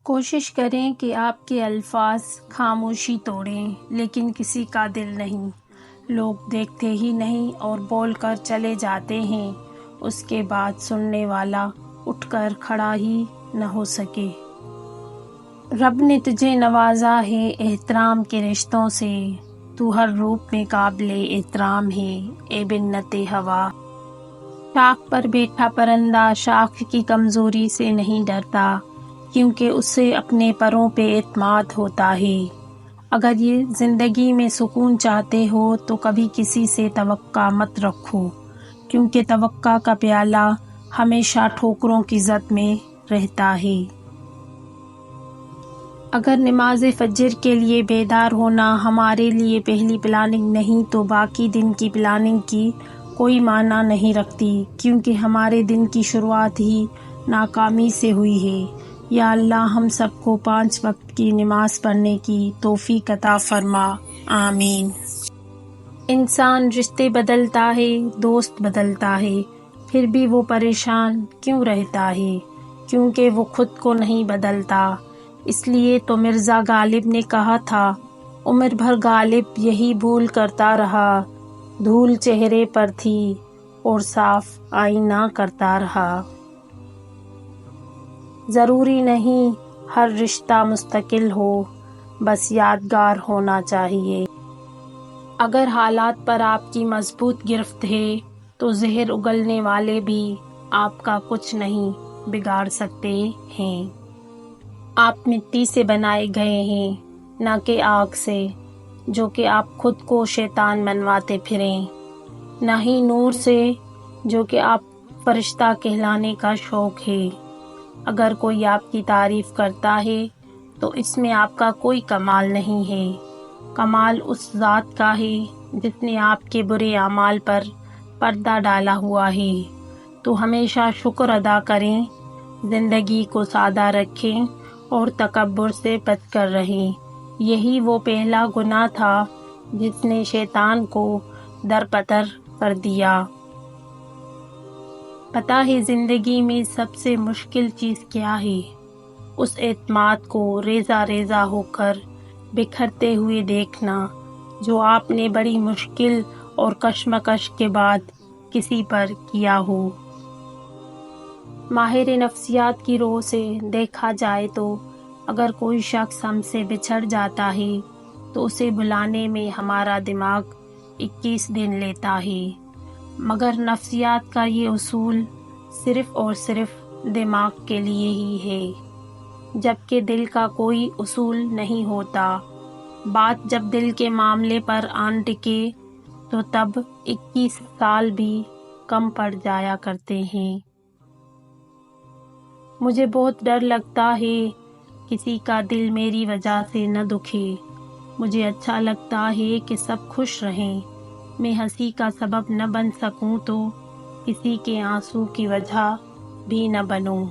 کوشش کریں کہ آپ کے الفاظ خاموشی توڑیں، لیکن کسی کا دل نہیں۔ لوگ دیکھتے ہی نہیں اور بول کر چلے جاتے ہیں، اس کے بعد سننے والا اٹھ کر کھڑا ہی نہ ہو سکے۔ رب نے تجھے نوازا ہے احترام کے رشتوں سے، تو ہر روپ میں قابل احترام ہے اے بنت ہوا۔ شاخ پر بیٹھا پرندہ شاخ کی کمزوری سے نہیں ڈرتا، کیونکہ اسے اپنے پروں پہ اعتماد ہوتا ہے۔ اگر یہ زندگی میں سکون چاہتے ہو تو کبھی کسی سے توقع مت رکھو، کیونکہ توقع کا پیالہ ہمیشہ ٹھوکروں کی زد میں رہتا ہے۔ اگر نماز فجر کے لیے بیدار ہونا ہمارے لیے پہلی پلاننگ نہیں تو باقی دن کی پلاننگ کی کوئی معنی نہیں رکھتی، کیونکہ ہمارے دن کی شروعات ہی ناکامی سے ہوئی ہے۔ یا اللہ ہم سب کو 5 وقت کی نماز پڑھنے کی توفیق عطا فرما، آمین۔ انسان رشتے بدلتا ہے، دوست بدلتا ہے، پھر بھی وہ پریشان کیوں رہتا ہے؟ کیونکہ وہ خود کو نہیں بدلتا۔ اس لیے تو مرزا غالب نے کہا تھا، عمر بھر غالب یہی بھول کرتا رہا، دھول چہرے پر تھی اور صاف آئینہ کرتا رہا۔ ضروری نہیں ہر رشتہ مستقل ہو، بس یادگار ہونا چاہیے۔ اگر حالات پر آپ کی مضبوط گرفت ہے تو زہر اگلنے والے بھی آپ کا کچھ نہیں بگاڑ سکتے ہیں۔ آپ مٹی سے بنائے گئے ہیں، نہ کہ آگ سے، جو کہ آپ خود کو شیطان منواتے پھریں، نہ ہی نور سے، جو کہ آپ فرشتہ کہلانے کا شوق ہے۔ اگر کوئی آپ کی تعریف کرتا ہے تو اس میں آپ کا کوئی کمال نہیں ہے، کمال اس ذات کا ہے جس نے آپ کے برے اعمال پر پردہ ڈالا ہوا ہے۔ تو ہمیشہ شکر ادا کریں، زندگی کو سادہ رکھیں اور تکبر سے بچ کر رہیں۔ یہی وہ پہلا گناہ تھا جس نے شیطان کو درپتر کر دیا۔ پتہ ہے زندگی میں سب سے مشکل چیز کیا ہے؟ اس اعتماد کو ریزہ ریزہ ہو کر بکھرتے ہوئے دیکھنا جو آپ نے بڑی مشکل اور کشمکش کے بعد کسی پر کیا ہو۔ ماہر نفسیات کی رو سے دیکھا جائے تو اگر کوئی شخص ہم سے بچھڑ جاتا ہے تو اسے بلانے میں ہمارا دماغ 21 دن لیتا ہے، مگر نفسیات کا یہ اصول صرف اور صرف دماغ کے لیے ہی ہے، جبکہ دل کا کوئی اصول نہیں ہوتا۔ بات جب دل کے معاملے پر آن ٹکے تو تب 21 سال بھی کم پڑ جایا کرتے ہیں۔ مجھے بہت ڈر لگتا ہے کسی کا دل میری وجہ سے نہ دکھے۔ مجھے اچھا لگتا ہے کہ سب خوش رہیں۔ میں ہنسی کا سبب نہ بن سکوں تو کسی کے آنسو کی وجہ بھی نہ بنوں۔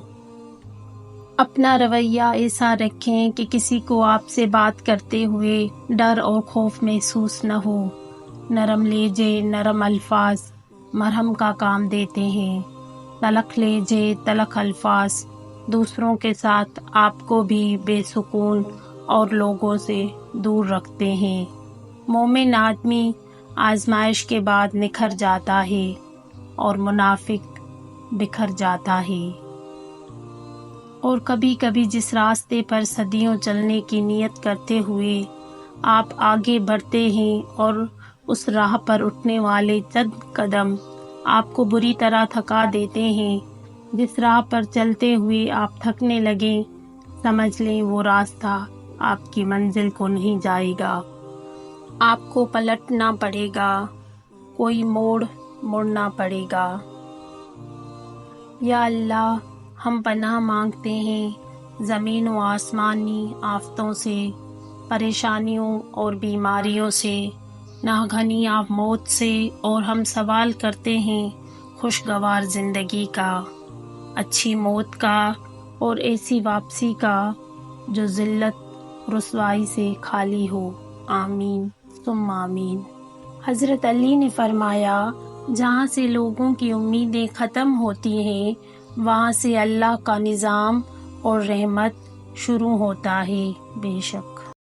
اپنا رویہ ایسا رکھیں کہ کسی کو آپ سے بات کرتے ہوئے ڈر اور خوف محسوس نہ ہو۔ نرم لہجے، نرم الفاظ مرہم کا کام دیتے ہیں، تلخ لہجے، تلخ الفاظ دوسروں کے ساتھ آپ کو بھی بے سکون اور لوگوں سے دور رکھتے ہیں۔ مومن آدمی آزمائش کے بعد نکھر جاتا ہے اور منافق بکھر جاتا ہے۔ اور کبھی کبھی جس راستے پر صدیوں چلنے کی نیت کرتے ہوئے آپ آگے بڑھتے ہیں اور اس راہ پر اٹھنے والے چند قدم آپ کو بری طرح تھکا دیتے ہیں، جس راہ پر چلتے ہوئے آپ تھکنے لگیں، سمجھ لیں وہ راستہ آپ کی منزل کو نہیں جائے گا۔ آپ کو پلٹنا پڑے گا، کوئی موڑ مڑنا پڑے گا۔ یا اللہ ہم پناہ مانگتے ہیں زمین و آسمانی آفتوں سے، پریشانیوں اور بیماریوں سے، ناگہانی موت سے، اور ہم سوال کرتے ہیں خوشگوار زندگی کا، اچھی موت کا اور ایسی واپسی کا جو ذلت رسوائی سے خالی ہو، آمین ثم آمین۔ حضرت علی نے فرمایا، جہاں سے لوگوں کی امیدیں ختم ہوتی ہیں وہاں سے اللہ کا نظام اور رحمت شروع ہوتا ہے بے شک۔